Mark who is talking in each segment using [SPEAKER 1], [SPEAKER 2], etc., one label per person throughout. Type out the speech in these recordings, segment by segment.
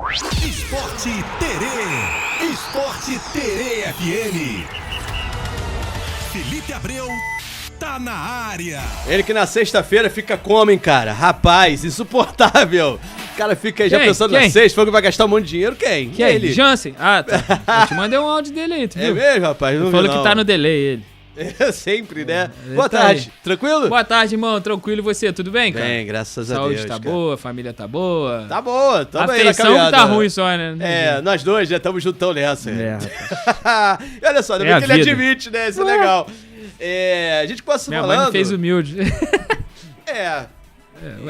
[SPEAKER 1] Esporte Terê. Esporte Terê FM. Felipe Abreu tá na área.
[SPEAKER 2] Ele que na sexta-feira fica como, hein, cara? Rapaz, insuportável. O cara fica aí já pensando na sexta, falou que vai gastar um monte de dinheiro. Quem?
[SPEAKER 3] Quem? Ele? Jansen? Ah, tá. Eu te mandei um áudio dele aí, tu viu?
[SPEAKER 2] É mesmo, rapaz? Não
[SPEAKER 3] falou
[SPEAKER 2] vi,
[SPEAKER 3] que tá no delay, ele.
[SPEAKER 2] É, sempre, né?
[SPEAKER 3] tá
[SPEAKER 2] Boa tarde.
[SPEAKER 3] aí.
[SPEAKER 2] Tranquilo?
[SPEAKER 3] Boa tarde, irmão. Tranquilo, e você? Tudo bem, cara?
[SPEAKER 2] Bem, graças a
[SPEAKER 3] Saúde
[SPEAKER 2] Deus.
[SPEAKER 3] tá
[SPEAKER 2] cara.
[SPEAKER 3] boa, a família tá boa.
[SPEAKER 2] Tá boa, tamo
[SPEAKER 3] a
[SPEAKER 2] aí na
[SPEAKER 3] feição
[SPEAKER 2] caminhada.
[SPEAKER 3] que tá ruim só, né?
[SPEAKER 2] É, nós dois já estamos juntão nessa.
[SPEAKER 3] É,
[SPEAKER 2] E olha só, ainda
[SPEAKER 3] É
[SPEAKER 2] bem que
[SPEAKER 3] a
[SPEAKER 2] ele
[SPEAKER 3] vida.
[SPEAKER 2] admite, né? Isso é legal. É, a gente começa
[SPEAKER 3] Minha
[SPEAKER 2] falando...
[SPEAKER 3] mãe me fez humilde.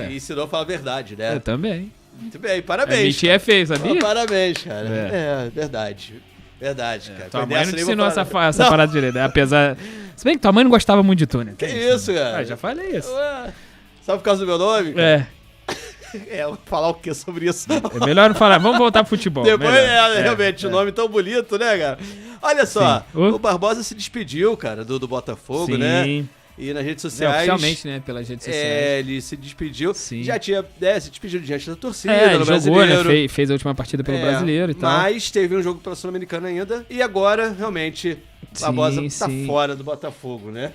[SPEAKER 2] E ensinou a falar a verdade, né?
[SPEAKER 3] Eu também.
[SPEAKER 2] Muito bem, parabéns.
[SPEAKER 3] Mentir é feio, sabia?
[SPEAKER 2] Parabéns, cara. Verdade. Verdade, cara.
[SPEAKER 3] Tua
[SPEAKER 2] Com
[SPEAKER 3] mãe não te
[SPEAKER 2] dessa,
[SPEAKER 3] ensinou
[SPEAKER 2] nem vou
[SPEAKER 3] essa
[SPEAKER 2] falar.
[SPEAKER 3] parada direito, né? Apesar... Se bem que tua mãe não gostava muito de tu, né?
[SPEAKER 2] Que isso, cara?
[SPEAKER 3] Ah, já falei isso.
[SPEAKER 2] Ué, só por causa do meu nome? Eu vou falar o que sobre isso?
[SPEAKER 3] É melhor não falar. Vamos voltar pro futebol.
[SPEAKER 2] Depois,
[SPEAKER 3] melhor.
[SPEAKER 2] realmente, o nome tão bonito, né, cara? Olha só,
[SPEAKER 3] Sim.
[SPEAKER 2] o Barbosa se despediu, cara, do Botafogo,
[SPEAKER 3] Sim.
[SPEAKER 2] né? E nas redes sociais...
[SPEAKER 3] Oficialmente, né? Pelas redes sociais.
[SPEAKER 2] Ele se despediu.
[SPEAKER 3] Sim.
[SPEAKER 2] Já tinha se despediu diante da torcida,
[SPEAKER 3] Ele
[SPEAKER 2] no
[SPEAKER 3] jogou,
[SPEAKER 2] Brasileiro.
[SPEAKER 3] né? Fez a última partida pelo Brasileiro e tal.
[SPEAKER 2] Mas teve um jogo pela Sul-Americana ainda. E agora, realmente, Barbosa tá
[SPEAKER 3] sim.
[SPEAKER 2] fora do Botafogo, né?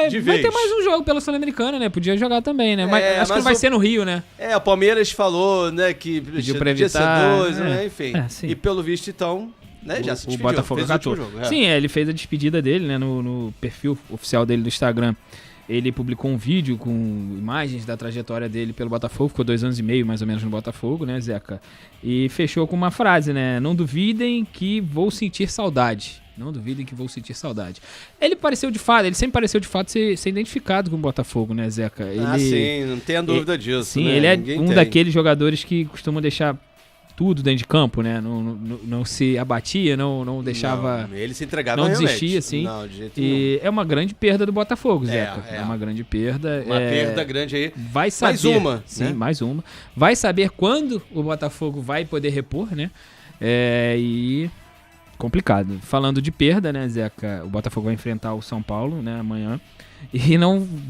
[SPEAKER 2] De
[SPEAKER 3] vai
[SPEAKER 2] vez.
[SPEAKER 3] ter mais um jogo pela Sul-Americana, né? Podia jogar também, né? Mas acho que
[SPEAKER 2] mas
[SPEAKER 3] não vai ser no Rio, né?
[SPEAKER 2] O Palmeiras falou, né, que
[SPEAKER 3] Pediu pra
[SPEAKER 2] podia ser
[SPEAKER 3] evitar,
[SPEAKER 2] 2, né? Enfim.
[SPEAKER 3] sim.
[SPEAKER 2] E pelo visto, então, né, já se
[SPEAKER 3] O
[SPEAKER 2] despediu.
[SPEAKER 3] Botafogo
[SPEAKER 2] fez o último
[SPEAKER 3] acatou.
[SPEAKER 2] jogo.
[SPEAKER 3] Sim, ele fez a despedida dele, né? No perfil oficial dele do Instagram. Ele publicou um vídeo com imagens da trajetória dele pelo Botafogo. Ficou 2 anos e meio, mais ou menos, no Botafogo, né, Zeca? E fechou com uma frase, né? Não duvidem que vou sentir saudade. Não duvidem que vou sentir saudade. Ele sempre pareceu de fato ser identificado com o Botafogo, né, Zeca?
[SPEAKER 2] Sim, não tenha dúvida disso.
[SPEAKER 3] Sim,
[SPEAKER 2] né?
[SPEAKER 3] ele é
[SPEAKER 2] Ninguém
[SPEAKER 3] um
[SPEAKER 2] tem.
[SPEAKER 3] daqueles jogadores que costumam deixar tudo dentro de campo, né? Não se abatia, não deixava...
[SPEAKER 2] Não, ele se entregava
[SPEAKER 3] não
[SPEAKER 2] realmente.
[SPEAKER 3] desistia, assim.
[SPEAKER 2] Não, de jeito nenhum.
[SPEAKER 3] E é uma grande perda do Botafogo, Zeca. É uma grande perda.
[SPEAKER 2] Uma perda grande aí.
[SPEAKER 3] Vai saber,
[SPEAKER 2] mais uma.
[SPEAKER 3] Sim,
[SPEAKER 2] né?
[SPEAKER 3] mais uma. Vai saber quando o Botafogo vai poder repor, né? E... complicado. Falando de perda, né, Zeca? O Botafogo vai enfrentar o São Paulo, né, amanhã. E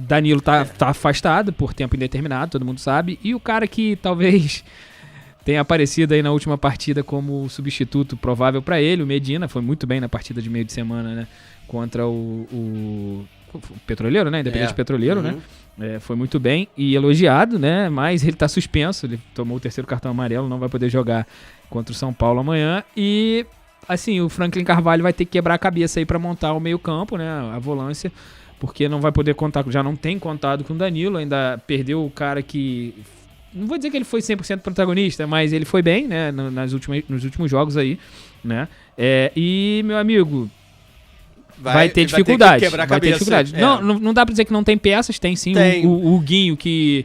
[SPEAKER 3] Danilo tá afastado por tempo indeterminado, todo mundo sabe. E o cara que talvez tenha aparecido aí na última partida como substituto provável para ele, o Medina, foi muito bem na partida de meio de semana, né? Contra o Petroleiro, né? Independente Petroleiro, né? Foi muito bem e elogiado, né? Mas ele tá suspenso, ele tomou o 3º cartão amarelo, não vai poder jogar contra o São Paulo amanhã. E, assim, o Franklin Carvalho vai ter que quebrar a cabeça aí para montar o meio-campo, né? A volância, porque não vai poder contar, já não tem contado com o Danilo, ainda perdeu o cara que... Não vou dizer que ele foi 100% protagonista, mas ele foi bem, né, nos últimos jogos aí, né? E, meu amigo, vai ter dificuldade.
[SPEAKER 2] Vai ter dificuldade.
[SPEAKER 3] Não dá pra dizer que não tem peças, tem sim.
[SPEAKER 2] Tem.
[SPEAKER 3] O Guinho, que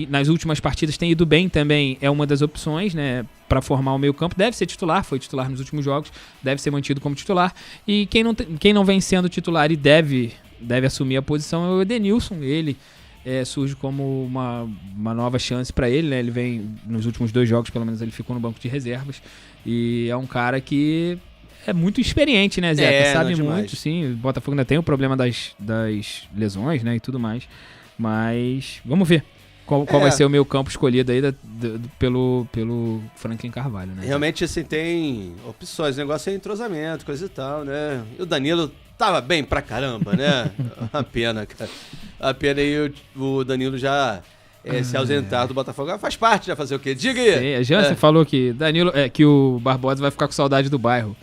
[SPEAKER 3] nas últimas partidas tem ido bem também, é uma das opções, né, pra formar o meio campo. Deve ser titular, foi titular nos últimos jogos, deve ser mantido como titular. E quem não vem sendo titular e deve assumir a posição é o Edenilson. Ele... surge como uma nova chance para ele, né? Ele vem, nos últimos 2 jogos, pelo menos, ele ficou no banco de reservas. E é um cara que é muito experiente, né, Zeca? Sabe muito, sim. O Botafogo ainda tem o problema das lesões, né? E tudo mais. Mas vamos ver qual vai ser o meio campo escolhido aí pelo Franklin Carvalho, né?
[SPEAKER 2] Realmente, assim, tem opções. O negócio é entrosamento, coisa e tal, né? E o Danilo tava bem pra caramba, né? Uma pena, cara. A pena aí o Danilo já se ausentar do Botafogo. Faz parte, já fazer o quê? Diga aí!
[SPEAKER 3] Sim, a Jansen falou que que o Barbosa vai ficar com saudade do bairro.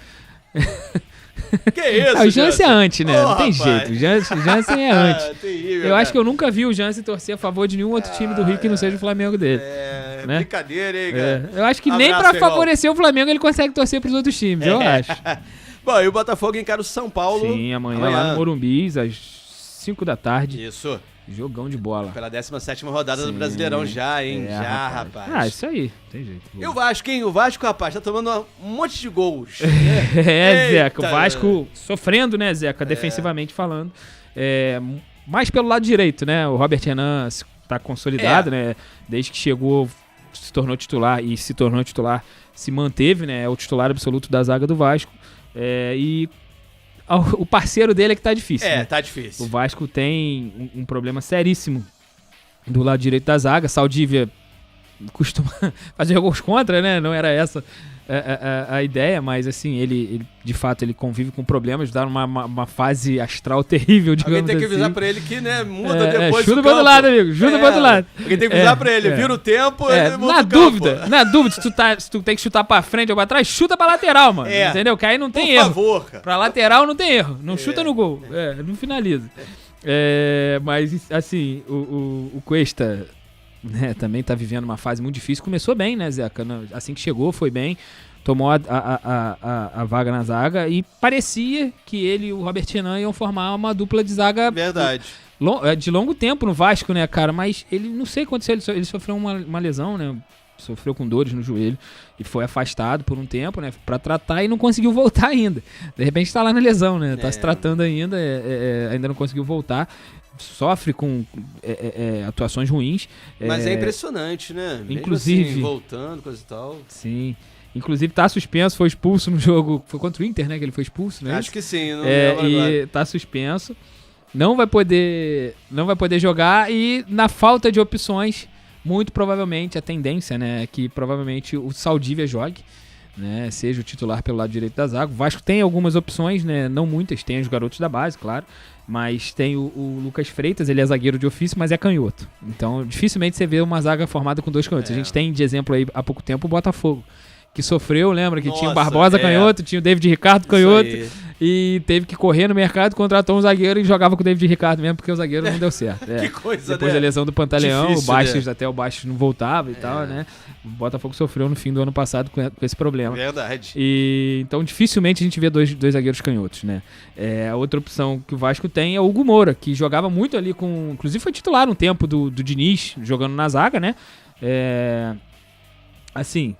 [SPEAKER 2] Que isso,
[SPEAKER 3] o Jansen é anti, né?
[SPEAKER 2] Oh,
[SPEAKER 3] não tem
[SPEAKER 2] rapaz.
[SPEAKER 3] jeito. O Jansen é anti.
[SPEAKER 2] Terrível,
[SPEAKER 3] Eu acho que eu nunca vi o Jansen torcer a favor de nenhum outro time do Rio que não seja o Flamengo dele. Né?
[SPEAKER 2] Brincadeira, hein, cara?
[SPEAKER 3] Eu acho que
[SPEAKER 2] Abraço,
[SPEAKER 3] nem pra
[SPEAKER 2] irmão.
[SPEAKER 3] favorecer o Flamengo ele consegue torcer pros outros times, eu acho.
[SPEAKER 2] Bom, e o Botafogo encara o São Paulo.
[SPEAKER 3] Sim, amanhã lá no Morumbi, às 5 da tarde.
[SPEAKER 2] Isso.
[SPEAKER 3] Jogão de bola.
[SPEAKER 2] Pela 17ª rodada do Brasileirão já, hein? Já, rapaz.
[SPEAKER 3] Isso aí, tem jeito.
[SPEAKER 2] E o Vasco, hein? O Vasco, rapaz, tá tomando um monte de gols.
[SPEAKER 3] Zeca, o Vasco sofrendo, né, Zeca, defensivamente falando. Mais pelo lado direito, né? O Robert Renan tá consolidado, né? Desde que chegou, se tornou titular se manteve, né? É o titular absoluto da zaga do Vasco. E o parceiro dele é que tá difícil. Né?
[SPEAKER 2] Tá difícil.
[SPEAKER 3] O Vasco tem um problema seríssimo do lado direito da zaga. Saldívia costuma fazer gols contra, né? Não era essa a ideia, mas assim, ele de fato ele convive com problemas, dá uma fase astral terrível, digamos assim.
[SPEAKER 2] Alguém tem que avisar pra ele que, né, muda depois
[SPEAKER 3] chuta
[SPEAKER 2] do
[SPEAKER 3] pro outro lado, amigo, chuta pro outro lado.
[SPEAKER 2] Alguém tem que avisar pra ele, vira o tempo, ele muda
[SPEAKER 3] na
[SPEAKER 2] o
[SPEAKER 3] dúvida,
[SPEAKER 2] campo.
[SPEAKER 3] na dúvida, se tu tem que chutar pra frente ou pra trás, chuta pra lateral, mano, entendeu? Que aí não tem erro.
[SPEAKER 2] Por favor, cara.
[SPEAKER 3] Pra lateral não tem erro, não chuta no gol, não finaliza. Mas, assim, o Cuesta, né, também tá vivendo uma fase muito difícil. Começou bem, né, Zeca? Assim que chegou, foi bem. Tomou a vaga na zaga e parecia que ele e o Robert Renan iam formar uma dupla de zaga.
[SPEAKER 2] Verdade.
[SPEAKER 3] De longo tempo no Vasco, né, cara? Mas ele, não sei o que aconteceu, ele sofreu uma lesão, né? Sofreu com dores no joelho e foi afastado por um tempo, né, pra tratar e não conseguiu voltar ainda. De repente tá lá na lesão, né, tá se tratando ainda, ainda não conseguiu voltar, sofre com atuações ruins.
[SPEAKER 2] Mas é impressionante, né?
[SPEAKER 3] Inclusive,
[SPEAKER 2] mesmo assim, voltando, coisa e tal.
[SPEAKER 3] Sim. Inclusive tá suspenso, foi expulso no jogo, foi contra o Inter, né, que ele foi expulso, né?
[SPEAKER 2] Acho que sim, não
[SPEAKER 3] e
[SPEAKER 2] agora.
[SPEAKER 3] Tá suspenso, não vai poder jogar e na falta de opções, muito provavelmente a tendência, né, é que provavelmente o Saldívia jogue, né, seja o titular pelo lado direito da zaga. O Vasco tem algumas opções, né, não muitas, tem os garotos da base, claro, mas tem o Lucas Freitas, ele é zagueiro de ofício, mas é canhoto. Então, dificilmente você vê uma zaga formada com dois canhotos. A gente tem de exemplo aí há pouco tempo o Botafogo, que sofreu, lembra? Que tinha o Barbosa canhoto, tinha o David Ricardo canhoto, e teve que correr no mercado, contratou um zagueiro e jogava com o David Ricardo mesmo, porque o zagueiro não deu certo.
[SPEAKER 2] Que coisa,
[SPEAKER 3] depois
[SPEAKER 2] né?
[SPEAKER 3] da lesão do Pantaleão,
[SPEAKER 2] Difícil,
[SPEAKER 3] até o Bastos não voltava e tal, né? O Botafogo sofreu no fim do ano passado com esse problema.
[SPEAKER 2] Verdade.
[SPEAKER 3] E, então, dificilmente a gente vê dois zagueiros canhotos, né? A outra opção que o Vasco tem é o Hugo Moura, que jogava muito ali com... Inclusive foi titular um tempo do Diniz, jogando na zaga, né? Assim...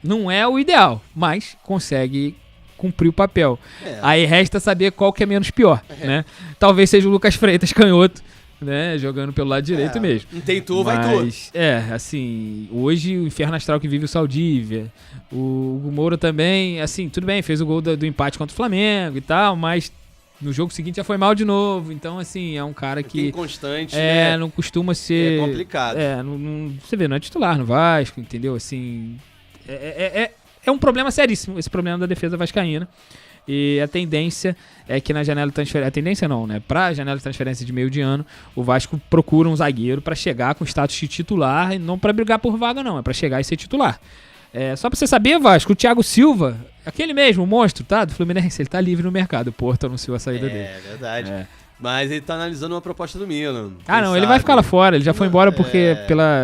[SPEAKER 3] Não é o ideal, mas consegue cumprir o papel. Aí resta saber qual que é menos pior, né? Talvez seja o Lucas Freitas canhoto, né? Jogando pelo lado direito mesmo.
[SPEAKER 2] Não tem tu, vai tu.
[SPEAKER 3] Assim, hoje o inferno astral que vive o Saldívia, o Hugo Moura também, assim, tudo bem, fez o gol do empate contra o Flamengo e tal, mas no jogo seguinte já foi mal de novo. Então, assim, é um cara que...
[SPEAKER 2] inconstante, né?
[SPEAKER 3] Não costuma ser...
[SPEAKER 2] É complicado.
[SPEAKER 3] Você vê, não é titular no Vasco, entendeu? Assim... É um problema seríssimo, esse problema da defesa vascaína. E a tendência é que na janela de transferência... A tendência não, né? Pra janela de transferência de meio de ano, o Vasco procura um zagueiro pra chegar com status de titular, e não pra brigar por vaga, não. É pra chegar e ser titular. Só pra você saber, Vasco, o Thiago Silva, aquele mesmo, o monstro, tá? Do Fluminense, ele tá livre no mercado. O Porto anunciou a saída dele.
[SPEAKER 2] É verdade. Mas ele tá analisando uma proposta do Milan.
[SPEAKER 3] Ele vai ficar lá fora, ele já foi embora porque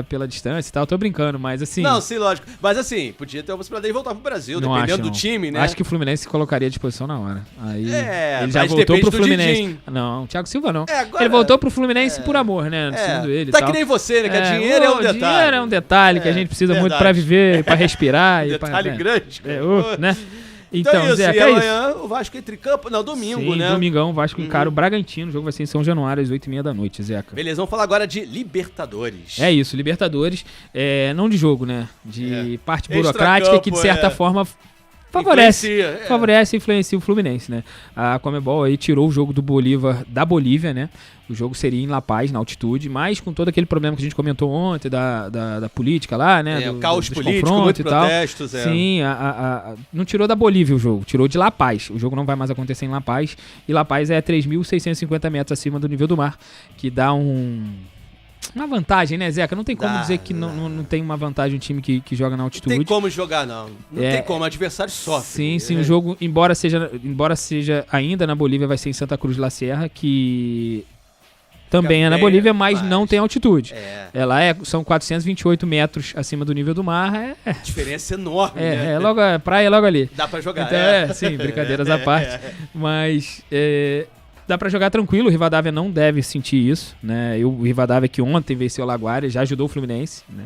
[SPEAKER 3] pela distância e tal, tô brincando, mas assim...
[SPEAKER 2] Não, sim, lógico. Mas assim, podia ter a possibilidade de voltar pro Brasil,
[SPEAKER 3] não
[SPEAKER 2] dependendo
[SPEAKER 3] acho,
[SPEAKER 2] do time, né?
[SPEAKER 3] Acho que o Fluminense colocaria à disposição na hora. Aí ele já
[SPEAKER 2] mas
[SPEAKER 3] voltou pro
[SPEAKER 2] do
[SPEAKER 3] Fluminense.
[SPEAKER 2] Didinho.
[SPEAKER 3] Não, o Thiago Silva não.
[SPEAKER 2] Agora,
[SPEAKER 3] ele voltou pro Fluminense por amor, né? Segundo ele
[SPEAKER 2] tá
[SPEAKER 3] e tal.
[SPEAKER 2] que nem você, né? Que dinheiro é um detalhe.
[SPEAKER 3] Dinheiro é um detalhe que a gente precisa muito pra viver, pra respirar.
[SPEAKER 2] Detalhe grande.
[SPEAKER 3] Né? Então,
[SPEAKER 2] isso,
[SPEAKER 3] Zé,
[SPEAKER 2] e amanhã o Vasco entra em campo. Não, domingo,
[SPEAKER 3] sim,
[SPEAKER 2] né?
[SPEAKER 3] Domingão, o Vasco encara o Bragantino. O jogo vai ser em São Januário, às 8h30 da noite, Zeca.
[SPEAKER 2] Beleza, vamos falar agora de Libertadores.
[SPEAKER 3] É isso, Libertadores. Não de jogo, né? De parte burocrática que, de certa forma, favorece e influencia o Fluminense, né? A Conmebol aí tirou o jogo do Bolívar da Bolívia, né? O jogo seria em La Paz, na altitude, mas com todo aquele problema que a gente comentou ontem da política lá, né?
[SPEAKER 2] O caos político, muitos protestos.
[SPEAKER 3] Sim, não tirou da Bolívia o jogo, tirou de La Paz. O jogo não vai mais acontecer em La Paz, e La Paz é 3.650 metros acima do nível do mar, que dá uma vantagem, né, Zeca? Não tem como dizer que não tem uma vantagem um time que joga na altitude.
[SPEAKER 2] Não tem como jogar, não. Não tem como, o adversário sofre.
[SPEAKER 3] Sim, o jogo, embora seja ainda na Bolívia, vai ser em Santa Cruz de la Sierra, que também é na Bolívia, mas não tem altitude. Ela são 428 metros acima do nível do mar.
[SPEAKER 2] A diferença é enorme, né?
[SPEAKER 3] A praia é logo ali.
[SPEAKER 2] Dá pra jogar,
[SPEAKER 3] então, sim, brincadeiras à parte. Mas... dá pra jogar tranquilo, o Rivadavia não deve sentir isso, né? O Rivadavia que ontem venceu o Laguária, já ajudou o Fluminense, né?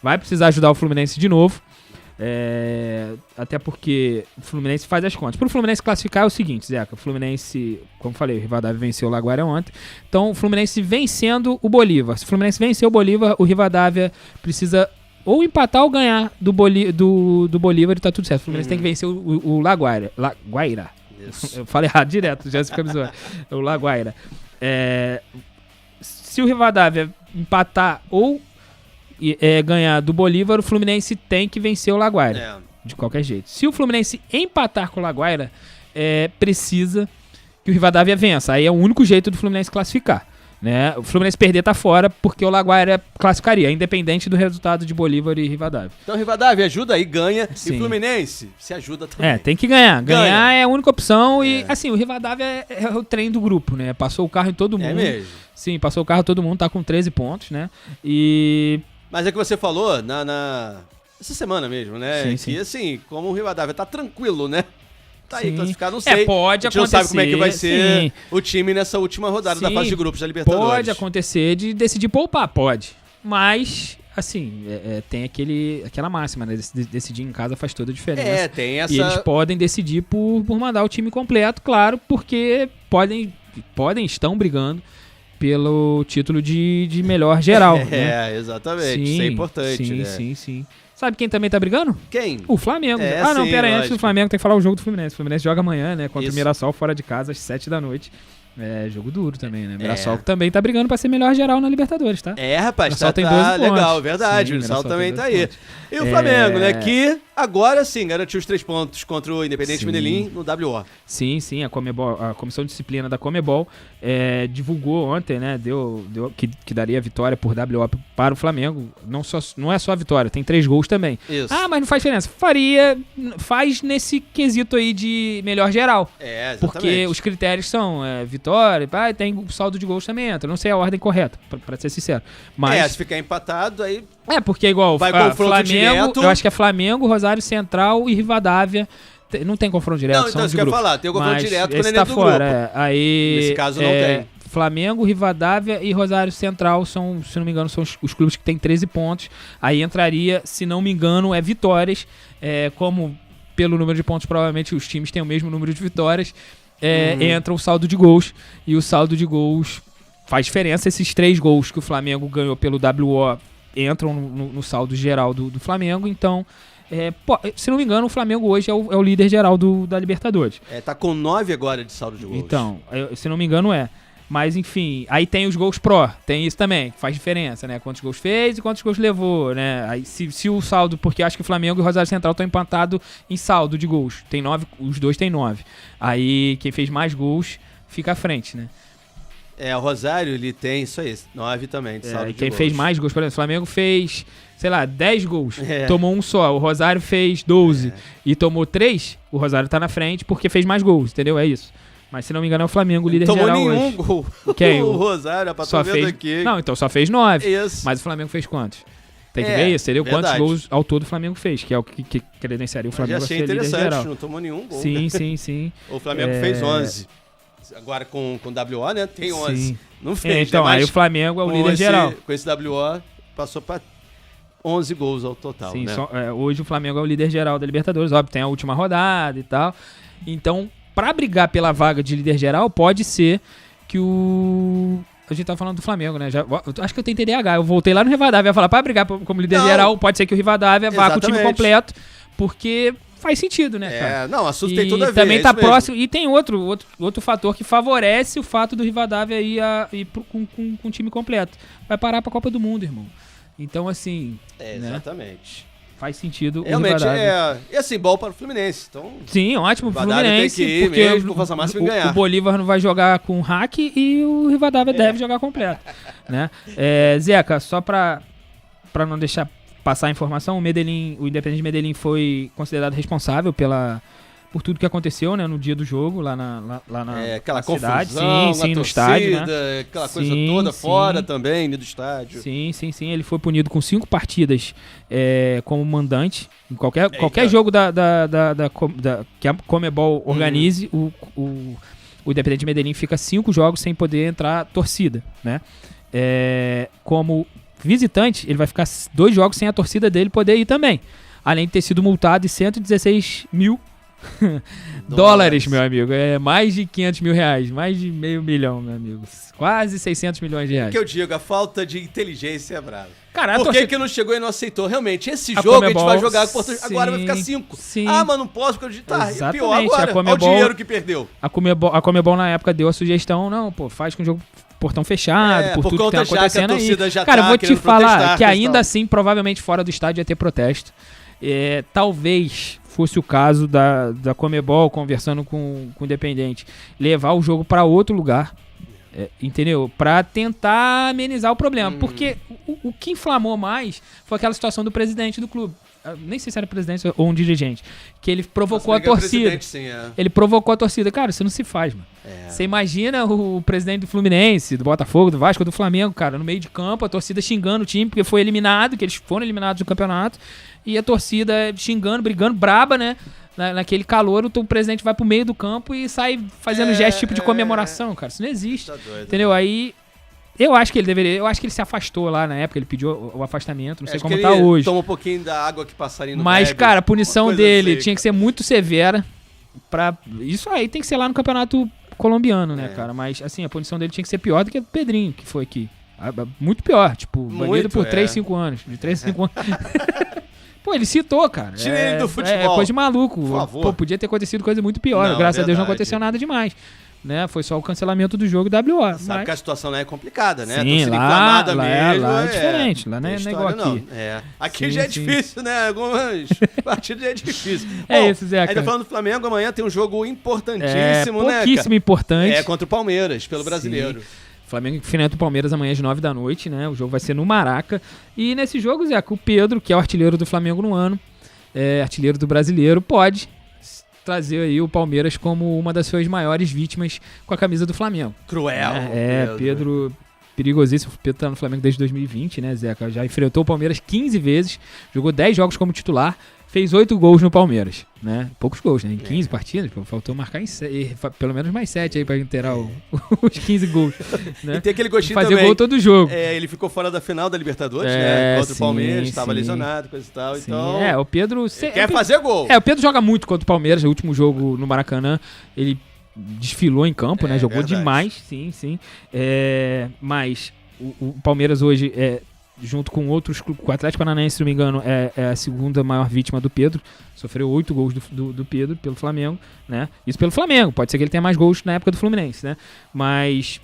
[SPEAKER 3] Vai precisar ajudar o Fluminense de novo, até porque o Fluminense faz as contas. Para o Fluminense classificar é o seguinte, Zeca, o Fluminense, como falei, o Rivadavia venceu o Laguária ontem, então o Fluminense vencendo o Bolívar. Se o Fluminense vencer o Bolívar, o Rivadavia precisa ou empatar ou ganhar do Bolívar e tá tudo certo. O Fluminense tem que vencer o Laguaira. Eu falei errado direto, já fica me zoando. O Laguaira. Se o Rivadavia empatar ou ganhar do Bolívar, o Fluminense tem que vencer o Laguaira.
[SPEAKER 2] É.
[SPEAKER 3] De qualquer jeito. Se o Fluminense empatar com o Laguaira, precisa que o Rivadavia vença. Aí é o único jeito do Fluminense classificar. Né? O Fluminense perder tá fora porque o Laguaira classificaria, independente do resultado de Bolívar e Rivadavia.
[SPEAKER 2] Então Rivadavia ajuda aí, ganha.
[SPEAKER 3] Sim.
[SPEAKER 2] E Fluminense se ajuda também.
[SPEAKER 3] Tem que ganhar.
[SPEAKER 2] Ganha.
[SPEAKER 3] Ganhar é a única opção. E assim, o Rivadavia é o trem do grupo, né? Passou o carro em todo mundo.
[SPEAKER 2] É mesmo.
[SPEAKER 3] Sim, passou o carro em todo mundo, tá com 13 pontos, né?
[SPEAKER 2] Mas é que você falou essa semana mesmo, né?
[SPEAKER 3] Sim,
[SPEAKER 2] que
[SPEAKER 3] sim.
[SPEAKER 2] assim, como o Rivadavia tá tranquilo, né? Tá aí
[SPEAKER 3] Sim.
[SPEAKER 2] classificado, não sei.
[SPEAKER 3] Pode
[SPEAKER 2] a gente não sabe como é que vai
[SPEAKER 3] acontecer,
[SPEAKER 2] ser
[SPEAKER 3] sim.
[SPEAKER 2] o time nessa última rodada da
[SPEAKER 3] Sim,
[SPEAKER 2] fase de grupos da Libertadores.
[SPEAKER 3] Pode acontecer de decidir poupar, pode. Mas, assim, tem aquela máxima, né? Decidir em casa faz toda a diferença.
[SPEAKER 2] Tem essa...
[SPEAKER 3] E eles podem decidir por mandar o time completo, claro, porque estão brigando pelo título de melhor geral. né?
[SPEAKER 2] Exatamente. Isso é importante,
[SPEAKER 3] sim,
[SPEAKER 2] né?
[SPEAKER 3] Sim. Sabe quem também tá brigando?
[SPEAKER 2] Quem?
[SPEAKER 3] O Flamengo.
[SPEAKER 2] Sim,
[SPEAKER 3] pera aí, antes
[SPEAKER 2] lógico.
[SPEAKER 3] do Flamengo tem que falar o jogo do Fluminense. O Fluminense joga amanhã, né? Contra
[SPEAKER 2] Isso.
[SPEAKER 3] o Mirassol fora de casa às 7 da noite. Jogo duro também, né? Mirassol também tá brigando pra ser melhor geral na Libertadores, tá?
[SPEAKER 2] Rapaz,
[SPEAKER 3] Mirassol tem 12 pontos.
[SPEAKER 2] legal, verdade.
[SPEAKER 3] Sim,
[SPEAKER 2] o Mirassol
[SPEAKER 3] Mirassol
[SPEAKER 2] também
[SPEAKER 3] tem
[SPEAKER 2] tá
[SPEAKER 3] 12
[SPEAKER 2] aí.
[SPEAKER 3] pontos.
[SPEAKER 2] E o Flamengo, né? Que agora sim garantiu os 3 pontos contra o Independente
[SPEAKER 3] Sim.
[SPEAKER 2] Medellín no WO.
[SPEAKER 3] Sim, a Comissão de Disciplina da Comebol divulgou ontem, né? Deu que daria vitória por WO para o Flamengo. Não é só a vitória, tem 3 gols também.
[SPEAKER 2] Isso.
[SPEAKER 3] Mas não faz diferença. Faz nesse quesito aí de melhor geral.
[SPEAKER 2] Exatamente.
[SPEAKER 3] Porque os critérios são vitória, tem o saldo de gols também entra. Não sei a ordem correta, pra ser sincero. Mas
[SPEAKER 2] se ficar empatado, aí...
[SPEAKER 3] porque é igual
[SPEAKER 2] Vai confronto
[SPEAKER 3] Flamengo,
[SPEAKER 2] direto.
[SPEAKER 3] eu acho que é Flamengo, Rosário Central e Rivadavia. Não tem confronto direto,
[SPEAKER 2] Não,
[SPEAKER 3] são
[SPEAKER 2] então
[SPEAKER 3] de
[SPEAKER 2] isso que eu ia
[SPEAKER 3] grupo.
[SPEAKER 2] falar, tem o confronto
[SPEAKER 3] Mas
[SPEAKER 2] direto quando
[SPEAKER 3] esse
[SPEAKER 2] é
[SPEAKER 3] tá
[SPEAKER 2] dentro do
[SPEAKER 3] fora,
[SPEAKER 2] grupo.
[SPEAKER 3] Aí,
[SPEAKER 2] Nesse caso não tem.
[SPEAKER 3] Flamengo, Rivadavia e Rosário Central são, se não me engano, são os clubes que têm 13 pontos. Aí entraria, se não me engano, vitórias. Como pelo número de pontos, provavelmente os times têm o mesmo número de vitórias. Entra o saldo de gols. E o saldo de gols faz diferença. Esses 3 gols que o Flamengo ganhou pelo WO entram no saldo geral do Flamengo. Então, se não me engano, o Flamengo hoje é o líder geral da Libertadores.
[SPEAKER 2] Tá com 9 agora de saldo de gols.
[SPEAKER 3] Então, se não me engano Mas, enfim, aí tem os gols pró, tem isso também, que faz diferença, né? Quantos gols fez e quantos gols levou, né? Aí, se o saldo, porque acho que o Flamengo e o Rosário Central estão empatados em saldo de gols. Tem 9, os dois têm 9. Aí, quem fez mais gols fica à frente, né?
[SPEAKER 2] O Rosário, ele tem isso aí, 9 também de saldo de
[SPEAKER 3] quem
[SPEAKER 2] gols.
[SPEAKER 3] fez mais gols, por exemplo, o Flamengo fez, 10 gols, tomou um só. O Rosário fez 12 e tomou 3, o Rosário tá na frente porque fez mais gols, entendeu? É isso. Mas se não me engano é o Flamengo, o líder
[SPEAKER 2] tomou
[SPEAKER 3] geral
[SPEAKER 2] nenhum
[SPEAKER 3] hoje.
[SPEAKER 2] gol.
[SPEAKER 3] Quem?
[SPEAKER 2] O Rosário,
[SPEAKER 3] só fez
[SPEAKER 2] aqui.
[SPEAKER 3] Não, então só fez 9.
[SPEAKER 2] Isso.
[SPEAKER 3] Mas o Flamengo fez quantos? Tem que ver isso, entendeu?
[SPEAKER 2] Verdade.
[SPEAKER 3] Quantos gols ao todo o Flamengo fez, que é o que credenciaria o Flamengo
[SPEAKER 2] Já
[SPEAKER 3] a
[SPEAKER 2] achei
[SPEAKER 3] ser líder
[SPEAKER 2] interessante,
[SPEAKER 3] geral.
[SPEAKER 2] não tomou nenhum gol.
[SPEAKER 3] Sim.
[SPEAKER 2] O Flamengo fez 11. Agora com WO, né? Tem 11.
[SPEAKER 3] Sim.
[SPEAKER 2] Não fez,
[SPEAKER 3] então,
[SPEAKER 2] né?
[SPEAKER 3] aí
[SPEAKER 2] Mas
[SPEAKER 3] o Flamengo é o líder
[SPEAKER 2] esse,
[SPEAKER 3] geral.
[SPEAKER 2] Com esse WO, passou pra 11 gols ao total,
[SPEAKER 3] Sim,
[SPEAKER 2] né?
[SPEAKER 3] hoje o Flamengo é o líder geral da Libertadores, óbvio, tem a última rodada e tal. Então, pra brigar pela vaga de líder geral, pode ser que a gente tá falando do Flamengo, né? Acho que eu tenho TDAH. Eu voltei lá no Rivadavia a falar, pra brigar como líder geral, pode ser que o Rivadavia vá com o time completo, porque faz sentido, né, cara?
[SPEAKER 2] Não, assunto tem toda a ver.
[SPEAKER 3] E também tá
[SPEAKER 2] mesmo.
[SPEAKER 3] próximo. E tem outro fator que favorece o fato do Rivadavia ir com o time completo. Vai parar pra Copa do Mundo, irmão. Então, assim. Né?
[SPEAKER 2] Exatamente.
[SPEAKER 3] Faz sentido.
[SPEAKER 2] Realmente
[SPEAKER 3] o Rivadavia.
[SPEAKER 2] E assim, bom para o Fluminense. Então,
[SPEAKER 3] sim, ótimo pro Fluminense.
[SPEAKER 2] Tem que ir
[SPEAKER 3] porque
[SPEAKER 2] mesmo, com força máxima e ganhar.
[SPEAKER 3] O Bolívar não vai jogar com hack e o Rivadavia deve jogar completo. Né? Zeca, só pra não deixar passar a informação, o Independente Medellín foi considerado responsável por tudo que aconteceu, né, no dia do jogo, lá na
[SPEAKER 2] aquela
[SPEAKER 3] cidade.
[SPEAKER 2] confusão,
[SPEAKER 3] Sim,
[SPEAKER 2] a
[SPEAKER 3] no
[SPEAKER 2] torcida,
[SPEAKER 3] estádio, né?
[SPEAKER 2] aquela coisa toda fora também, do estádio.
[SPEAKER 3] Sim. Ele foi punido com 5 partidas como mandante. Em qualquer jogo que a Comebol organize, o Independente Medellín fica 5 jogos sem poder entrar torcida, né? Como visitante, ele vai ficar 2 jogos sem a torcida dele poder ir também. Além de ter sido multado em 116 mil Dólares, meu amigo. É mais de 500 mil reais. Mais de meio milhão, meu amigo. Quase 600 milhões de
[SPEAKER 2] O
[SPEAKER 3] reais.
[SPEAKER 2] que eu digo, a falta de inteligência é brava.
[SPEAKER 3] Cara,
[SPEAKER 2] Por que não chegou e não aceitou? Realmente, esse
[SPEAKER 3] A
[SPEAKER 2] jogo
[SPEAKER 3] Conmebol,
[SPEAKER 2] a gente vai jogar com Portugal. Agora vai
[SPEAKER 3] sim,
[SPEAKER 2] ficar 5.
[SPEAKER 3] sim.
[SPEAKER 2] Ah, mas não posso porque eu tá,
[SPEAKER 3] Exatamente,
[SPEAKER 2] pior agora.
[SPEAKER 3] a Conmebol-
[SPEAKER 2] Olha o dinheiro que perdeu.
[SPEAKER 3] A Conmebol na época deu a sugestão, não, pô, faz com o jogo portão fechado, por tudo que tá
[SPEAKER 2] conta já que a
[SPEAKER 3] acontecendo aí.
[SPEAKER 2] torcida já
[SPEAKER 3] Cara,
[SPEAKER 2] tá
[SPEAKER 3] eu vou te
[SPEAKER 2] querendo
[SPEAKER 3] falar
[SPEAKER 2] protestar,
[SPEAKER 3] que
[SPEAKER 2] coisa e
[SPEAKER 3] ainda
[SPEAKER 2] tal.
[SPEAKER 3] assim, provavelmente fora do estádio ia ter protesto. Talvez fosse o caso da Conmebol conversando com o Independente, levar o jogo pra outro lugar. Entendeu? Pra tentar amenizar o problema. Porque o que inflamou mais foi aquela situação do presidente do clube. Nem sei se era presidente ou um dirigente. Que ele provocou a torcida.
[SPEAKER 2] Sim,
[SPEAKER 3] Ele provocou a torcida. Cara, isso não se faz, mano. Você imagina o presidente do Fluminense, do Botafogo, do Vasco, do Flamengo, cara, no meio de campo, a torcida xingando o time porque foi eliminado, que eles foram eliminados do campeonato. E a torcida xingando, brigando, braba, né? Naquele calor, o presidente vai pro meio do campo e sai fazendo gesto tipo de comemoração, cara. Isso não existe.
[SPEAKER 2] Tá doido.
[SPEAKER 3] Entendeu? Aí, eu acho que ele deveria. Eu acho que ele se afastou lá na época, ele pediu o afastamento, não sei
[SPEAKER 2] Acho
[SPEAKER 3] como
[SPEAKER 2] que
[SPEAKER 3] tá
[SPEAKER 2] ele
[SPEAKER 3] hoje.
[SPEAKER 2] Toma um pouquinho da água que passarinho no
[SPEAKER 3] Mas,
[SPEAKER 2] bebe,
[SPEAKER 3] cara, a punição
[SPEAKER 2] uma coisa
[SPEAKER 3] dele
[SPEAKER 2] assim,
[SPEAKER 3] tinha que ser muito severa. Isso aí tem que ser lá no campeonato colombiano, né, cara? Mas, assim, a punição dele tinha que ser pior do que a do Pedrinho, que foi aqui. Muito pior, tipo, banido
[SPEAKER 2] Muito,
[SPEAKER 3] por 3, 5 anos. De 3 a 5 anos. Pô, ele citou, cara.
[SPEAKER 2] Tira ele do futebol.
[SPEAKER 3] É coisa de maluco.
[SPEAKER 2] Por favor.
[SPEAKER 3] Pô, podia ter acontecido coisa muito pior.
[SPEAKER 2] Não,
[SPEAKER 3] Graças
[SPEAKER 2] é
[SPEAKER 3] a Deus não
[SPEAKER 2] verdade.
[SPEAKER 3] aconteceu nada demais. Né? Foi só o cancelamento do jogo WO.
[SPEAKER 2] Sabe que a situação lá é complicada, né?
[SPEAKER 3] Sim,
[SPEAKER 2] a torcida
[SPEAKER 3] lá
[SPEAKER 2] inflamada mesmo.
[SPEAKER 3] é diferente. Lá não é
[SPEAKER 2] Tem
[SPEAKER 3] igual
[SPEAKER 2] história,
[SPEAKER 3] aqui.
[SPEAKER 2] não. Aqui
[SPEAKER 3] Sim,
[SPEAKER 2] já é
[SPEAKER 3] sim.
[SPEAKER 2] difícil, né? Algumas partidas já é difícil.
[SPEAKER 3] É
[SPEAKER 2] Bom,
[SPEAKER 3] isso, Zeca.
[SPEAKER 2] Ainda falando do Flamengo, amanhã tem um jogo
[SPEAKER 3] É
[SPEAKER 2] importantíssimo, né?
[SPEAKER 3] pouquíssimo importante.
[SPEAKER 2] Contra o Palmeiras, pelo
[SPEAKER 3] Sim.
[SPEAKER 2] brasileiro.
[SPEAKER 3] Flamengo enfrenta o Palmeiras amanhã às 9 da noite, né? O jogo vai ser no Maraca. E nesse jogo, Zeca, o Pedro, que é o artilheiro do Flamengo no ano, artilheiro do brasileiro, pode trazer aí o Palmeiras como uma das suas maiores vítimas com a camisa do Flamengo.
[SPEAKER 2] Cruel.
[SPEAKER 3] Pedro perigosíssimo. O Pedro tá no Flamengo desde 2020, né, Zeca? Já enfrentou o Palmeiras 15 vezes, jogou 10 jogos como titular, fez 8 gols no Palmeiras, né? Poucos gols, né? Em 15 partidas, pô, faltou marcar pelo menos mais 7 aí pra inteirar os 15 gols, né?
[SPEAKER 2] E tem aquele gostinho
[SPEAKER 3] Fazer
[SPEAKER 2] também.
[SPEAKER 3] gol todo jogo.
[SPEAKER 2] Ele ficou fora da final da Libertadores, né? Contra o
[SPEAKER 3] sim,
[SPEAKER 2] Palmeiras, estava
[SPEAKER 3] sim.
[SPEAKER 2] lesionado, coisa e tal.
[SPEAKER 3] Sim,
[SPEAKER 2] Então,
[SPEAKER 3] o Pedro...
[SPEAKER 2] quer fazer gol.
[SPEAKER 3] O Pedro joga muito contra o Palmeiras. O último jogo no Maracanã, ele desfilou em campo, né? Jogou
[SPEAKER 2] verdade.
[SPEAKER 3] demais, sim. Mas o Palmeiras hoje, junto com outros clubes, o Atlético Paranaense, se não me engano, é a segunda maior vítima do Pedro. Sofreu 8 gols do Pedro pelo Flamengo, né? Isso pelo Flamengo. Pode ser que ele tenha mais gols na época do Fluminense, né? Mas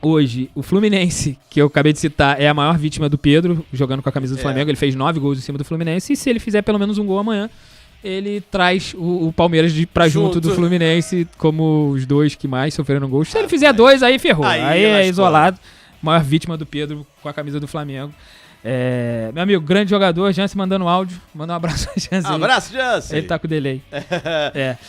[SPEAKER 3] hoje, o Fluminense, que eu acabei de citar, é a maior vítima do Pedro, jogando com a camisa do Flamengo. Ele fez 9 gols em cima do Fluminense. E se ele fizer pelo menos um gol amanhã, ele traz o Palmeiras pra junto do Fluminense como os dois que mais sofreram gols. Se ele fizer 2, aí ferrou. Aí é isolado. Maior vítima do Pedro com a camisa do Flamengo. Meu amigo, grande jogador, Jansen mandando áudio. Manda um abraço a Jansen.
[SPEAKER 2] Abraço, Jansen.
[SPEAKER 3] Ele tá com delay.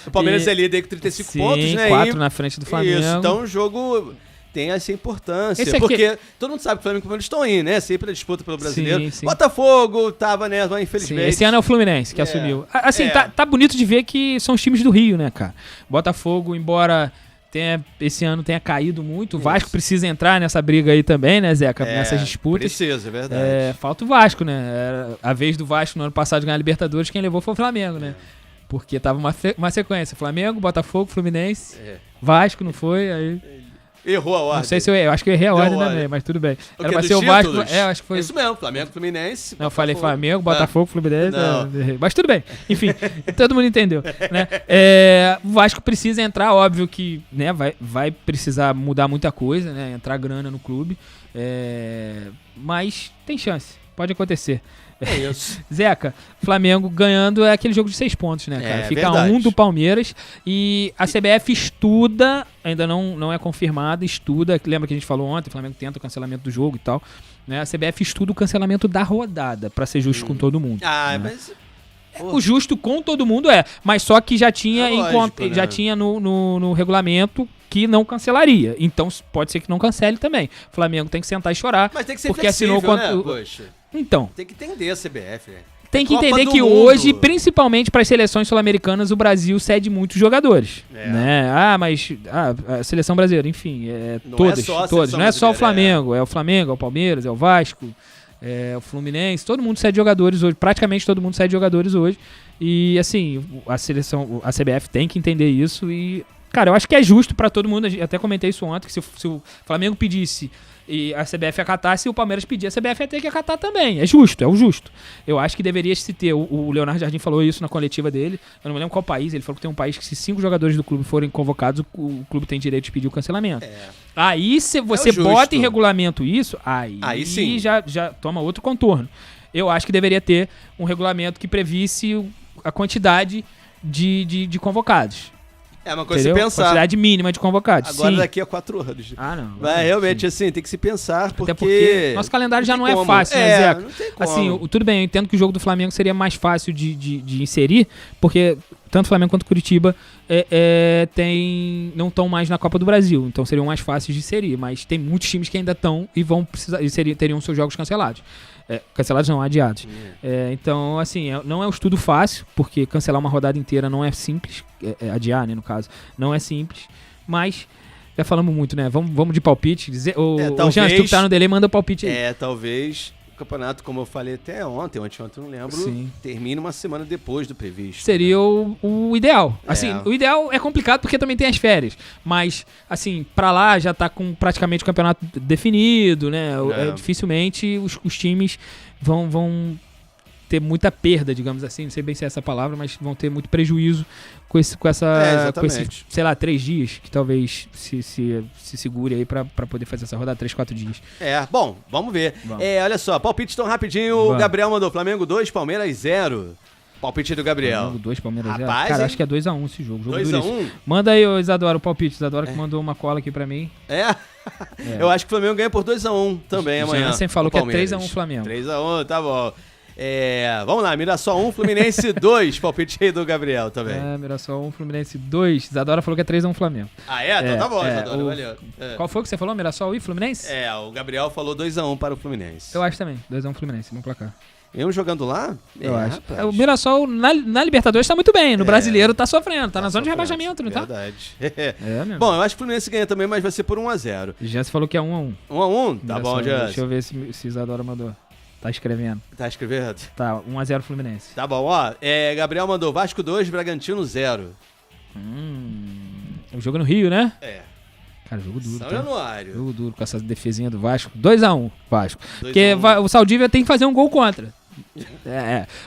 [SPEAKER 2] O Palmeiras é líder com 35 pontos, né?
[SPEAKER 3] 4 na frente do Flamengo.
[SPEAKER 2] Isso, então o jogo tem essa importância.
[SPEAKER 3] Esse aqui-
[SPEAKER 2] porque todo mundo sabe que o Flamengo e o Palmeiras estão aí, né? Sempre a disputa pelo brasileiro.
[SPEAKER 3] Sim.
[SPEAKER 2] Botafogo tava, né? Mas
[SPEAKER 3] Sim,
[SPEAKER 2] infelizmente.
[SPEAKER 3] esse ano é o Fluminense que assumiu. Assim, tá bonito de ver que são os times do Rio, né, cara? Botafogo, embora esse ano tenha caído muito, o Vasco precisa entrar nessa briga aí também, né, Zeca? Nessas disputas.
[SPEAKER 2] Precisa, é verdade.
[SPEAKER 3] Falta o Vasco, né? Era a vez do Vasco no ano passado de ganhar a Libertadores, quem levou foi o Flamengo, né? Porque tava uma sequência. Flamengo, Botafogo, Fluminense, Vasco, não foi? Aí...
[SPEAKER 2] Errou a ordem.
[SPEAKER 3] Não sei se eu acho que eu errei a ordem
[SPEAKER 2] ordem.
[SPEAKER 3] também, mas tudo bem.
[SPEAKER 2] O
[SPEAKER 3] Era
[SPEAKER 2] quê,
[SPEAKER 3] pra
[SPEAKER 2] dos
[SPEAKER 3] ser o Vasco.
[SPEAKER 2] títulos?
[SPEAKER 3] Acho que foi.
[SPEAKER 2] Isso mesmo, Flamengo, Fluminense.
[SPEAKER 3] Não, eu falei
[SPEAKER 2] Botafogo.
[SPEAKER 3] Flamengo, Botafogo, Fluminense.
[SPEAKER 2] Não.
[SPEAKER 3] Errei. Mas tudo bem. Enfim, todo mundo entendeu. Né? O Vasco precisa entrar, óbvio que, né, vai precisar mudar muita coisa, né? Entrar grana no clube. Mas tem chance. Pode acontecer.
[SPEAKER 2] É isso.
[SPEAKER 3] Zeca, Flamengo ganhando é aquele jogo de 6 pontos, né, cara? Fica
[SPEAKER 2] verdade.
[SPEAKER 3] 1 do Palmeiras e a CBF estuda, ainda não é confirmada, estuda, lembra que a gente falou ontem, o Flamengo tenta o cancelamento do jogo e tal, né? A CBF estuda o cancelamento da rodada, pra ser justo com todo mundo.
[SPEAKER 2] Ah,
[SPEAKER 3] né?
[SPEAKER 2] mas...
[SPEAKER 3] O justo com todo mundo mas só que já tinha,
[SPEAKER 2] lógico, né?
[SPEAKER 3] já tinha no regulamento que não cancelaria. Então pode ser que não cancele também. O Flamengo tem que sentar e chorar.
[SPEAKER 2] Mas tem que ser
[SPEAKER 3] porque
[SPEAKER 2] flexível,
[SPEAKER 3] assinou
[SPEAKER 2] né? Poxa,
[SPEAKER 3] Então,
[SPEAKER 2] tem que entender a CBF, né?
[SPEAKER 3] tem que
[SPEAKER 2] Copa
[SPEAKER 3] entender
[SPEAKER 2] do
[SPEAKER 3] que
[SPEAKER 2] Mundo.
[SPEAKER 3] hoje, principalmente para as seleções sul-americanas, o Brasil cede muitos jogadores. Né? Mas a seleção brasileira, enfim,
[SPEAKER 2] Não
[SPEAKER 3] todas,
[SPEAKER 2] é só a
[SPEAKER 3] todas.
[SPEAKER 2] seleção
[SPEAKER 3] Não é só o
[SPEAKER 2] brasileira,
[SPEAKER 3] Flamengo, é o Flamengo, é o Palmeiras, é o Vasco, o Fluminense, todo mundo sai de jogadores hoje, praticamente todo mundo sai de jogadores hoje. E assim, a CBF tem que entender isso e, cara, eu acho que é justo pra todo mundo, eu até comentei isso ontem, que se o Flamengo pedisse e a CBF acatasse, e o Palmeiras pedir, a CBF ia ter que acatar também. É justo, é o justo. Eu acho que deveria se ter, o Leonardo Jardim falou isso na coletiva dele, eu não me lembro qual país, ele falou que tem um país que se 5 jogadores do clube forem convocados, o clube tem direito de pedir o cancelamento. Aí se você bota em regulamento isso, aí sim. Já toma outro contorno. Eu acho que deveria ter um regulamento que previsse a quantidade de convocados.
[SPEAKER 2] É uma coisa a se pensar.
[SPEAKER 3] Quantidade mínima de convocados.
[SPEAKER 2] Agora
[SPEAKER 3] sim.
[SPEAKER 2] daqui a 4 anos.
[SPEAKER 3] Não.
[SPEAKER 2] Mas realmente, assim, tem que se pensar, porque...
[SPEAKER 3] Até porque nosso calendário já não é fácil, né, Zeca?
[SPEAKER 2] Não tem como.
[SPEAKER 3] Assim, tudo bem, eu entendo que o jogo do Flamengo seria mais fácil de inserir, porque tanto o Flamengo quanto o Curitiba não estão mais na Copa do Brasil, então seriam mais fáceis de inserir, mas tem muitos times que ainda estão e vão precisar, teriam seus jogos cancelados. Cancelados não, adiados. Então, assim, não é um estudo fácil, porque cancelar uma rodada inteira não é simples, adiar, né, no caso, não é simples, mas já falamos muito, né? Vamos de palpite. O Jean, tu que tá no delay, manda o palpite aí.
[SPEAKER 2] Talvez o campeonato, como eu falei até ontem, não lembro, termina uma semana depois do previsto.
[SPEAKER 3] Seria o ideal. Assim, o ideal é complicado porque também tem as férias, mas, assim, pra lá já tá com praticamente o campeonato definido, né? Dificilmente os times vão ter muita perda, digamos assim, não sei bem se é essa palavra, mas vão ter muito prejuízo com esses, sei lá, 3 dias, que talvez se segure aí pra poder fazer essa rodada, 3, 4 dias.
[SPEAKER 2] Bom, vamos ver. Olha só, palpite tão rapidinho, o Gabriel mandou Flamengo 2, Palmeiras 0. Palpite do Gabriel.
[SPEAKER 3] Flamengo 2, Palmeiras 0.
[SPEAKER 2] Rapaz,
[SPEAKER 3] cara, acho que é 2x1 esse jogo.
[SPEAKER 2] 2x1?
[SPEAKER 3] Manda aí, Isadora, o palpite. Isadora que mandou uma cola aqui pra mim.
[SPEAKER 2] Eu acho que o Flamengo ganha por 2x1 também amanhã.
[SPEAKER 3] Jansen falou que é 3x1 Flamengo.
[SPEAKER 2] 3x1, tá bom. Vamos lá, Mirassol 1, Fluminense 2. Palpite aí do Gabriel também.
[SPEAKER 3] Mirassol 1, Fluminense 2. Isadora falou que é 3x1 Flamengo.
[SPEAKER 2] Então tá bom, Isadora, valeu.
[SPEAKER 3] Qual foi que você falou? Mirassol e Fluminense?
[SPEAKER 2] O Gabriel falou 2x1 para o Fluminense.
[SPEAKER 3] Eu acho também, 2x1 Fluminense, bom placar.
[SPEAKER 2] Eu jogando lá?
[SPEAKER 3] Eu acho. O Mirassol na Libertadores tá muito bem, no Brasileiro tá sofrendo, tá na zona de rebaixamento, não tá?
[SPEAKER 2] Verdade.
[SPEAKER 3] Bom,
[SPEAKER 2] eu acho que o Fluminense ganha também, mas vai ser por 1x0.
[SPEAKER 3] Jansen falou que é 1x1.
[SPEAKER 2] 1x1? Tá bom, Jansen.
[SPEAKER 3] Deixa eu ver se Isadora mandou. Tá escrevendo.
[SPEAKER 2] Tá escrevendo?
[SPEAKER 3] Tá, 1x0 Fluminense.
[SPEAKER 2] Tá bom, Gabriel mandou Vasco 2, Bragantino 0.
[SPEAKER 3] O jogo no Rio, né? Cara, jogo duro.
[SPEAKER 2] São Januário.
[SPEAKER 3] Jogo duro com essa defesinha do Vasco. 2x1 Vasco. Porque o Saldívia tem que fazer um gol contra.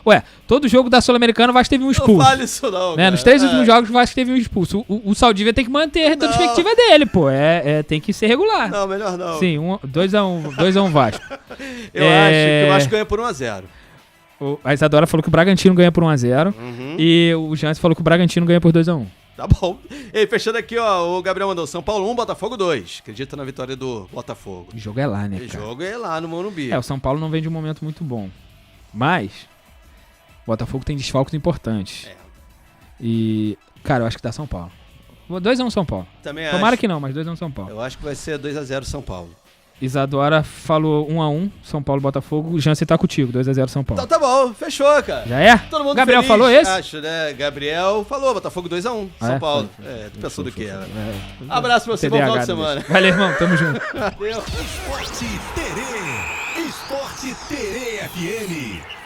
[SPEAKER 3] Ué, todo jogo da Sul-Americana o Vasco teve um expulso.
[SPEAKER 2] Não fale isso não,
[SPEAKER 3] né? Nos 3 últimos jogos o Vasco teve um expulso. O Saldívia tem que manter a retrospectiva dele, pô. Tem que ser regular.
[SPEAKER 2] Não, melhor não.
[SPEAKER 3] Sim, 2x1 Vasco.
[SPEAKER 2] Eu acho que o Vasco ganha por 1x0.
[SPEAKER 3] A Isadora falou que o Bragantino ganha por 1x0. E o Jansen falou que o Bragantino ganha por 2x1.
[SPEAKER 2] Tá bom. E fechando aqui, o Gabriel mandou São Paulo 1, Botafogo 2. Acredita na vitória do Botafogo.
[SPEAKER 3] O jogo é lá, né, cara?
[SPEAKER 2] O jogo é lá no Morumbi.
[SPEAKER 3] O São Paulo não vem de um momento muito bom. Mas o Botafogo tem desfalques importantes. E, cara, eu acho que dá São Paulo. 2x1 São Paulo.
[SPEAKER 2] Também
[SPEAKER 3] Tomara
[SPEAKER 2] acho.
[SPEAKER 3] que não, mas 2x1 São Paulo.
[SPEAKER 2] Eu acho que vai ser 2x0 São Paulo.
[SPEAKER 3] Isadora falou 1x1 São Paulo Botafogo. O Jansen tá contigo, 2x0 São Paulo.
[SPEAKER 2] Então tá bom, fechou, cara.
[SPEAKER 3] Já é?
[SPEAKER 2] Todo mundo
[SPEAKER 3] Gabriel
[SPEAKER 2] feliz,
[SPEAKER 3] falou esse?
[SPEAKER 2] Acho, né? Gabriel falou, Botafogo 2x1 São Paulo. Tu pensou do que era. Abraço pra você, bom final de semana.
[SPEAKER 3] Valeu, irmão, tamo junto.
[SPEAKER 1] Esporte Terê FM.